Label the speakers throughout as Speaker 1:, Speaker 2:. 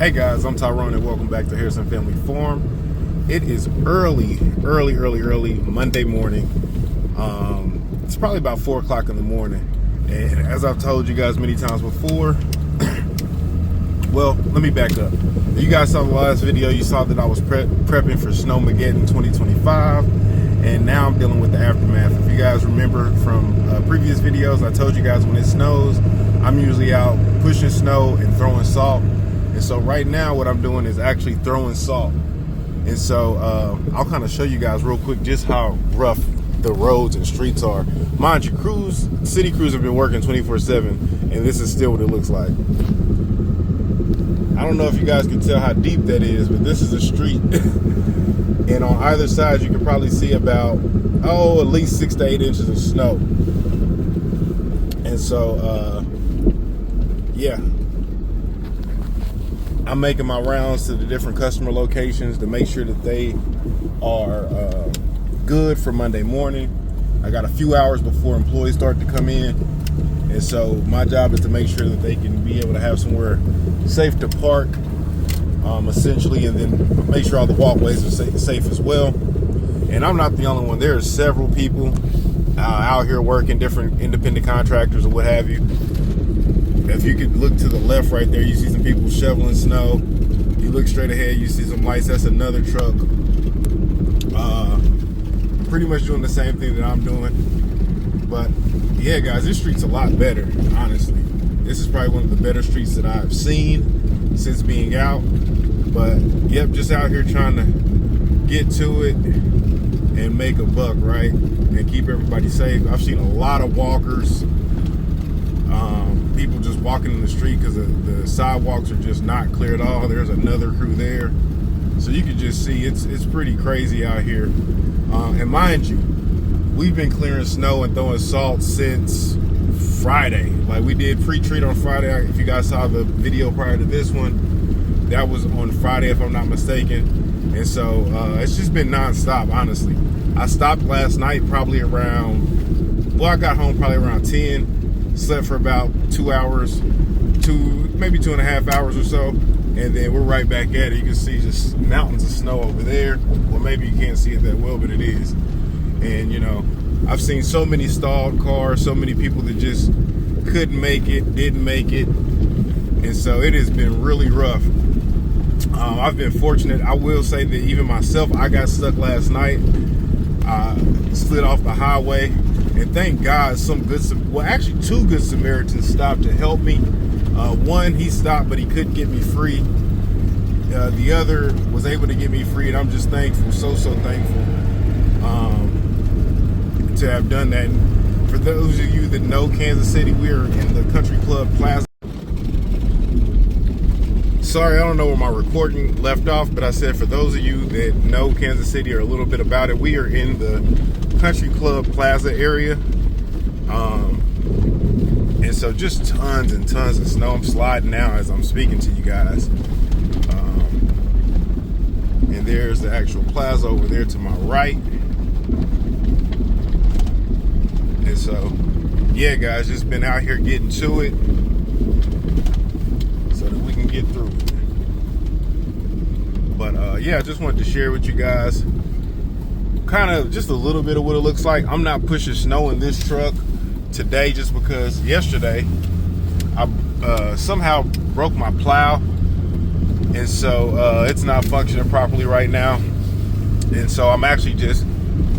Speaker 1: Hey guys, I'm Tyrone and welcome back to Harrison Family Farm. It is early Monday morning. It's probably about 4 o'clock in the morning. And as I've told you guys many times before, well, let me back up. You guys saw the last video, you saw that I was prepping for Snowmageddon 2025. And now I'm dealing with the aftermath. If you guys remember from previous videos, I told you guys when it snows, I'm usually out pushing snow and throwing salt. And so right now what I'm doing is actually throwing salt. And so I'll kind of show you guys real quick just how rough the roads and streets are. Mind you, city crews have been working 24/7, and this is still what it looks like. I don't know if you guys can tell how deep that is, but this is a street. And on either side you can probably see about, at least 6 to 8 inches of snow. And so, yeah. I'm making my rounds to the different customer locations to make sure that they are good for Monday morning. I got a few hours before employees start to come in. And so my job is to make sure that they can be able to have somewhere safe to park, essentially, and then make sure all the walkways are safe as well. And I'm not the only one. There are several people out here working, different independent contractors or what have you. If you could look to the left right there, you see some people shoveling snow. You look straight ahead, you see some lights. That's another truck. Pretty much doing the same thing that I'm doing. But yeah, guys, this street's a lot better, honestly. This is probably one of the better streets that I've seen since being out. But yep, just out here trying to get to it and make a buck, right? And keep everybody safe. I've seen a lot of walkers. People just walking in the street because the sidewalks are just not clear at all. There's another crew there. So you can just see it's pretty crazy out here. And mind you, we've been clearing snow and throwing salt since Friday. Like, we did pre-treat on Friday. If you guys saw the video prior to this one, that was on Friday if I'm not mistaken. And so it's just been non-stop, honestly. I stopped last night probably around, I got home probably around 10. Slept for about 2 hours, maybe 2.5 hours or so, and then we're right back at it. You can see just mountains of snow over there. Well, maybe you can't see it that well, but it is. And you know, I've seen so many stalled cars, so many people that just couldn't make it, didn't make it, and so it has been really rough. I've been fortunate. I will say that even myself, I got stuck last night. I slid off the highway. And thank God two good Samaritans stopped to help me. One, he stopped, but he couldn't get me free. The other was able to get me free, and I'm just thankful, so thankful to have done that. And for those of you that know Kansas City, we are in the Country Club Plaza. Sorry, I don't know where my recording left off, but I said for those of you that know Kansas City or a little bit about it, we are in the Country Club Plaza area. And so just tons and tons of snow. I'm sliding now as I'm speaking to you guys. And there's the actual plaza over there to my right. And so, yeah, guys, just been out here getting to it so that we can get through it. But yeah, I just wanted to share with you guys kind of just a little bit of what it looks like. I'm not pushing snow in this truck today just because yesterday I somehow broke my plow, and so it's not functioning properly right now. And so I'm actually just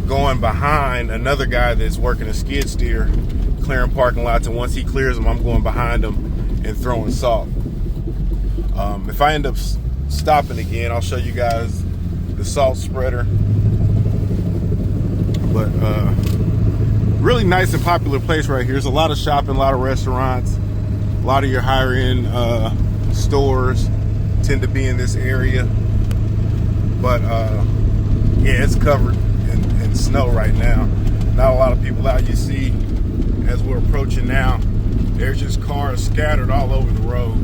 Speaker 1: going behind another guy that's working a skid steer, clearing parking lots, and once he clears them, I'm going behind him and throwing salt. If I end up stopping again, I'll show you guys the salt spreader. But really nice and popular place right here. There's a lot of shopping, a lot of restaurants, a lot of your higher end stores tend to be in this area. But yeah, it's covered in snow right now. Not a lot of people out. You see, as we're approaching now, there's just cars scattered all over the road.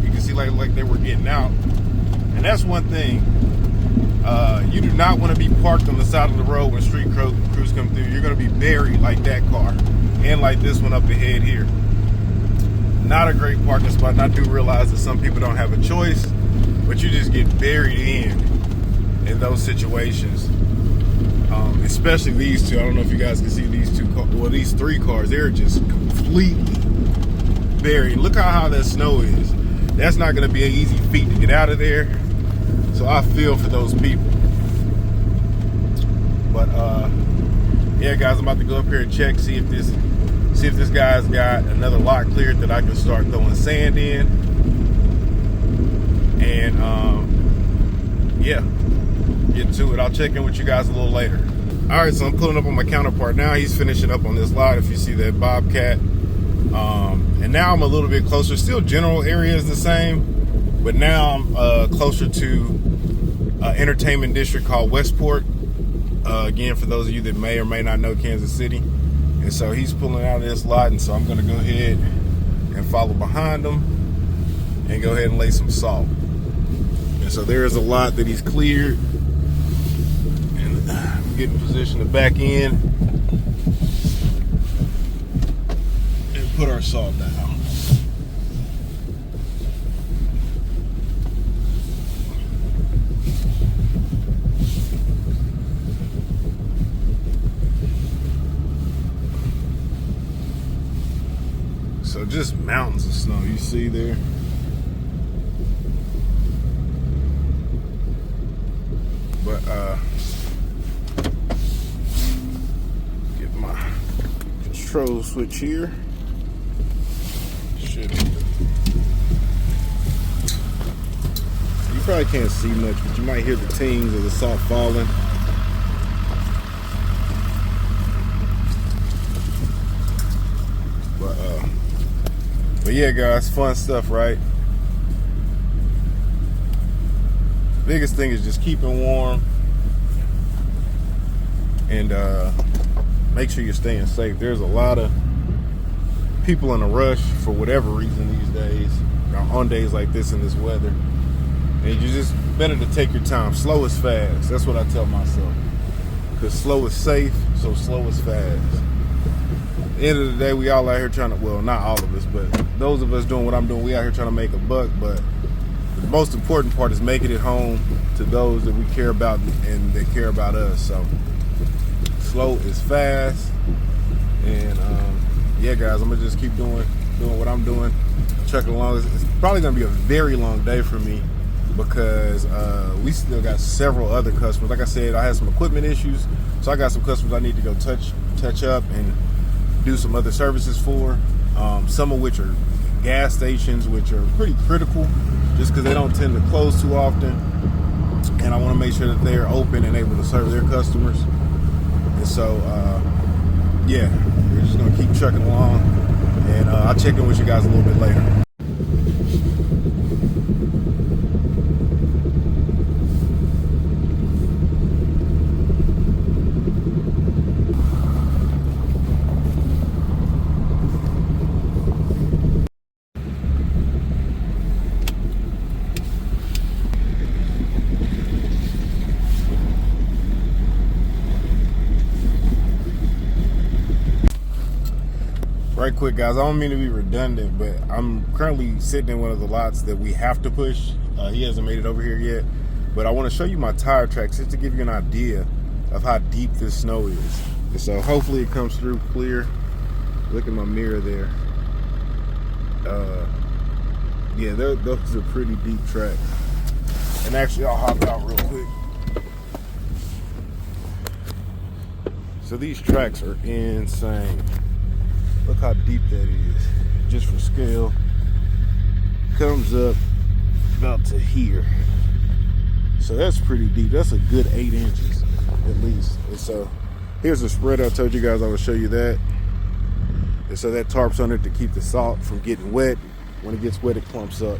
Speaker 1: You can see like they were getting out. And that's one thing. You do not want to be parked on the side of the road when street crews come through. You're going to be buried like that car and like this one up ahead here. Not a great parking spot, and I do realize that some people don't have a choice, but you just get buried in those situations. Especially these two. I don't know if you guys can see these two cars. Well, these three cars, they're just completely buried. Look how high that snow is. That's not going to be an easy feat to get out of there. So I feel for those people. But yeah, guys, I'm about to go up here and check, see if this guy's got another lot cleared that I can start throwing sand in. And yeah, get to it. I'll check in with you guys a little later. All right, so I'm pulling up on my counterpart now. He's finishing up on this lot, if you see that Bobcat. And now I'm a little bit closer. Still general area is the same, but now I'm closer to entertainment district called Westport. Again, for those of you that may or may not know Kansas City. And so he's pulling out of this lot, and so I'm gonna go ahead and follow behind him and go ahead and lay some salt. And so there is a lot that he's cleared. Get in position to back in and put our salt down. So just mountains of snow you see there. But get my control switch here. You probably can't see much, but you might hear the tings of the salt falling. But yeah, guys, fun stuff, right? Biggest thing is just keeping warm and make sure you're staying safe. There's a lot of people in a rush for whatever reason these days, on days like this in this weather. And you just better to take your time. Slow is fast. That's what I tell myself. Because slow is safe, so slow is fast. At the end of the day, we all out here trying to, well, not all of us, but those of us doing what I'm doing, we out here trying to make a buck. But the most important part is making it home to those that we care about and that care about us. So slow is fast. And yeah, guys, I'm gonna just keep doing what I'm doing, trucking along. It's probably gonna be a very long day for me because we still got several other customers. Like I said, I had some equipment issues, so I got some customers I need to go touch up and do some other services for. Some of which are gas stations, which are pretty critical just because they don't tend to close too often, and I want to make sure that they're open and able to serve their customers. And so yeah, we're just gonna keep trucking along, and I'll check in with you guys a little bit later. Right quick, guys, I don't mean to be redundant, but I'm currently sitting in one of the lots that we have to push. He hasn't made it over here yet, but I want to show you my tire tracks just to give you an idea of how deep this snow is. And so hopefully it comes through clear. Look at my mirror there. Yeah, those are pretty deep tracks. And actually, I'll hop out real quick. So these tracks are insane. Look how deep that is, just for scale. Comes up about to here. So that's pretty deep. That's a good 8 inches at least. And so here's the spreader. I told you guys I would show you that. And so that tarps on it to keep the salt from getting wet. When it gets wet, it clumps up.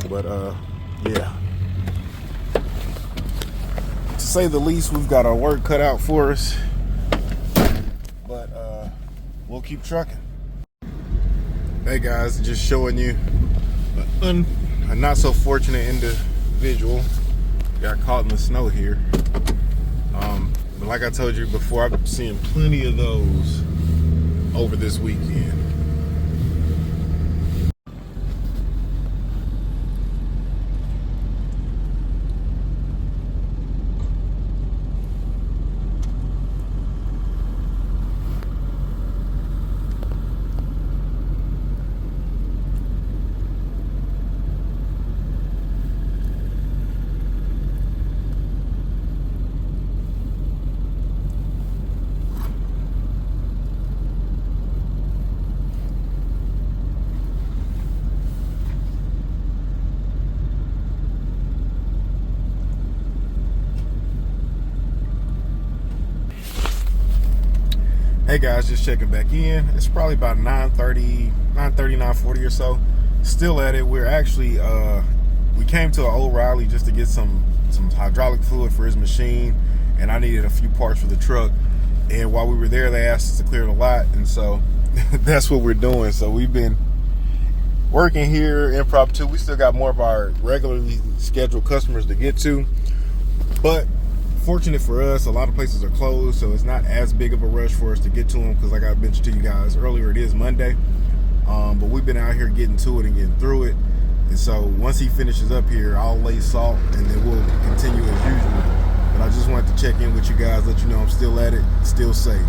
Speaker 1: But yeah. To say the least, we've got our work cut out for us. But we'll keep trucking. Hey guys, just showing you a not so fortunate individual got caught in the snow here. But like I told you before, I've been seeing plenty of those over this weekend. Hey guys, just checking back in. It's probably about 9:30, 9:40 or so. Still at it. We're actually we came to an O'Reilly just to get some hydraulic fluid for his machine, and I needed a few parts for the truck. And while we were there, they asked us to clear the lot, and so that's what we're doing. So we've been working here impromptu. We still got more of our regularly scheduled customers to get to, but fortunate for us, a lot of places are closed, so it's not as big of a rush for us to get to them, because like I mentioned to you guys earlier, it is Monday. But we've been out here getting to it and getting through it. And so once he finishes up here, I'll lay salt and then we'll continue as usual. But I just wanted to check in with you guys, let you know I'm still at it, still safe.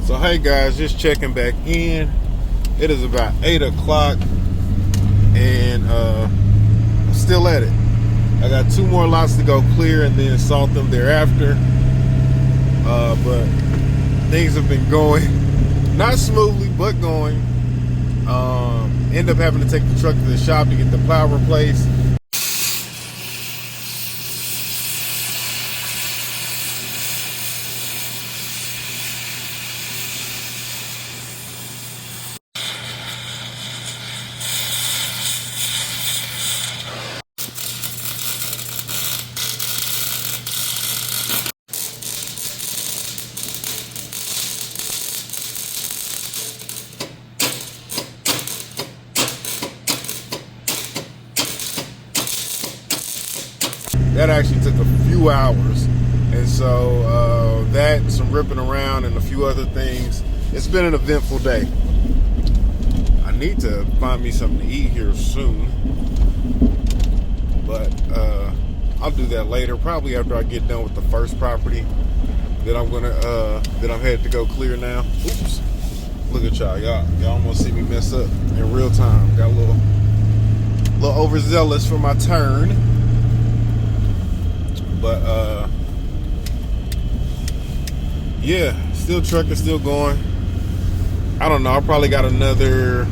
Speaker 1: So hey guys, just checking back in. It is about 8 o'clock and I'm still at it. I got 2 more lots to go clear and then salt them thereafter. But things have been going not smoothly, but going. End up having to take the truck to the shop to get the plow replaced. That actually took a few hours, and so that, some ripping around and a few other things. It's been an eventful day. I need to find me something to eat here soon, but I'll do that later, probably after I get done with the first property that I'm headed to go clear now. Oops, look at y'all almost see me mess up in real time. Got a little overzealous for my turn. But yeah, still trucking, still going. I don't know, I probably got another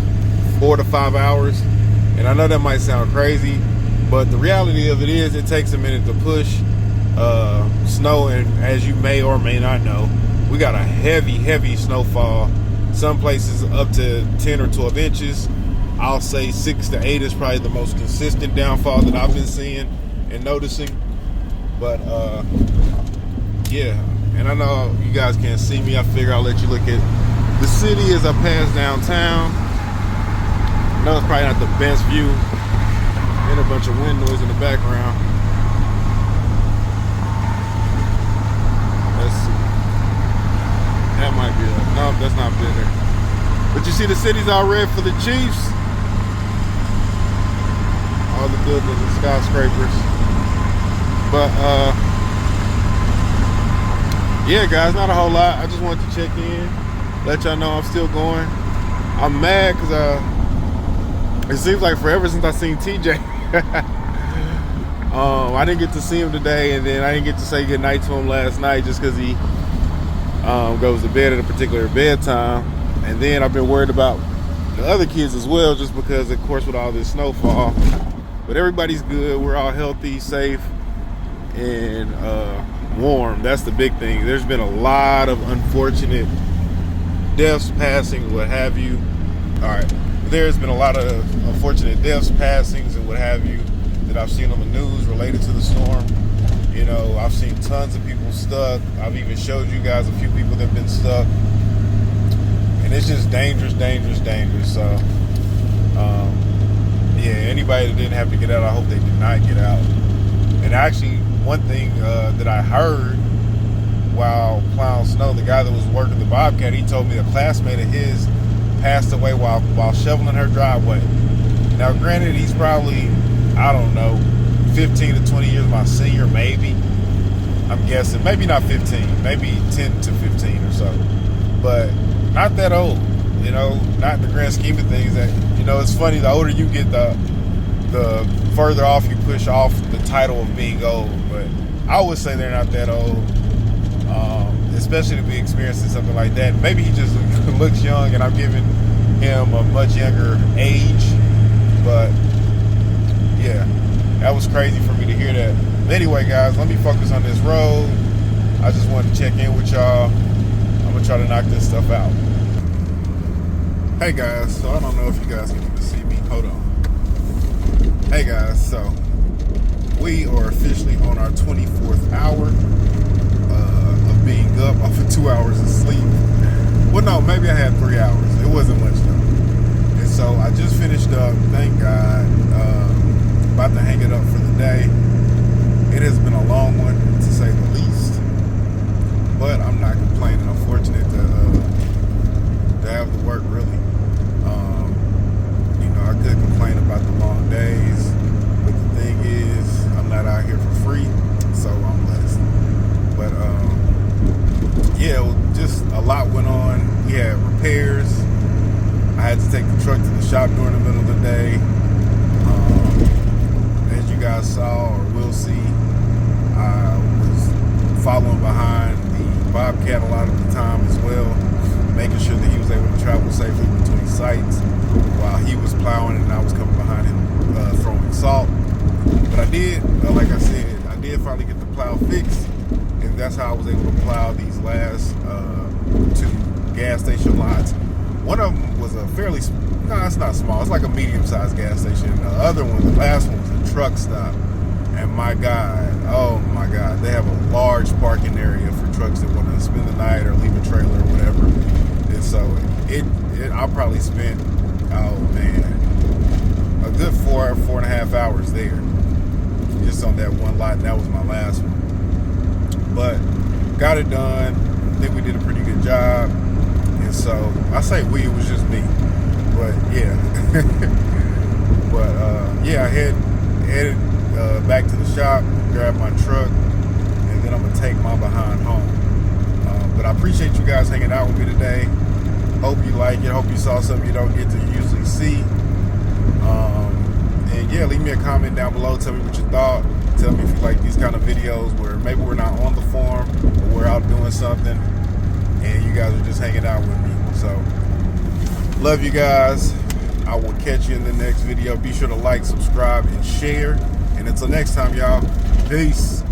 Speaker 1: 4 to 5 hours, and I know that might sound crazy, but the reality of it is it takes a minute to push snow. And as you may or may not know, we got a heavy snowfall, some places up to 10 or 12 inches. I'll say 6 to 8 is probably the most consistent downfall that I've been seeing and noticing. But yeah, and I know you guys can't see me. I figure I'll let you look at the city as I pass downtown. I know it's probably not the best view, and a bunch of wind noise in the background. Let's see. That might be it. No, that's not better. But you see the city's all red for the Chiefs. all the buildings and skyscrapers. But yeah, guys, not a whole lot. I just wanted to check in, let y'all know I'm still going. I'm mad because it seems like forever since I seen TJ. I didn't get to see him today, and then I didn't get to say goodnight to him last night just because he goes to bed at a particular bedtime. And then I've been worried about the other kids as well, just because, of course, with all this snowfall. But everybody's good. We're all healthy, safe, and warm. That's the big thing. There's been a lot of unfortunate deaths, passing, what have you. All right. There's been a lot of unfortunate deaths, passings, and what have you that I've seen on the news related to the storm. You know, I've seen tons of people stuck. I've even showed you guys a few people that have been stuck. And it's just dangerous, dangerous, dangerous. So, yeah, anybody that didn't have to get out, I hope they did not get out. And actually, one thing that I heard while plowing snow, the guy that was working the Bobcat, he told me a classmate of his passed away while shoveling her driveway. Now, granted, he's probably, I don't know, 15 to 20 years my senior, maybe. I'm guessing. Maybe not 15. Maybe 10 to 15 or so. But not that old. You know, not in the grand scheme of things. That, you know, it's funny, the older you get, the further off you push off the title of being old. But I would say they're not that old. Especially to be experiencing something like that. Maybe he just looks young and I'm giving him a much younger age. But yeah, that was crazy for me to hear that. But anyway, guys, let me focus on this road. I just wanted to check in with y'all. I'm gonna try to knock this stuff out. Hey guys, so I don't know if you guys can even see me. Hold on. Hey guys, so we are officially on our 24th hour of being up off of 2 hours of sleep. Well, no, maybe I had 3 hours. It wasn't much though. And so I just finished up, thank God, about to hang it up for the day. It has been a long one, to say the least, but I'm not complaining. I'm fortunate to have the work, really. You know, I could complain about the long days, but the thing is, I'm not out here for free, so I'm blessed. But yeah, just a lot went on. We had repairs. I had to take the truck to the shop during the middle of the day. As you guys saw or will see, I was following behind the Bobcat a lot of the time as well, making sure that he was able to travel safely between sites while he was plowing and I was coming behind him throwing salt. But I did, like I said, I did finally get the plow fixed, and that's how I was able to plow these last 2 gas station lots. One of them was a fairly, no, it's not small, it's like a medium-sized gas station. The other one, the last one, was a truck stop. And my God, oh my God, they have a large parking area for trucks that want to spend the night or leave a trailer or whatever. And so I probably spent, oh man, a good 4.5 hours there, just on that one lot, and that was my last one. But got it done. I think we did a pretty good job. And so I say we, it was just me. But yeah, but yeah, I headed back to the shop, grab my truck, and then I'm gonna take my behind home. But I appreciate you guys hanging out with me today. Hope you like it. Hope you saw something you don't get to usually see. And yeah, leave me a comment down below. Tell me what you thought. Tell me if you like these kind of videos where maybe we're not on the farm, or we're out doing something, and you guys are just hanging out with me. So, love you guys. I will catch you in the next video. Be sure to like, subscribe, and share. And until next time, y'all, peace.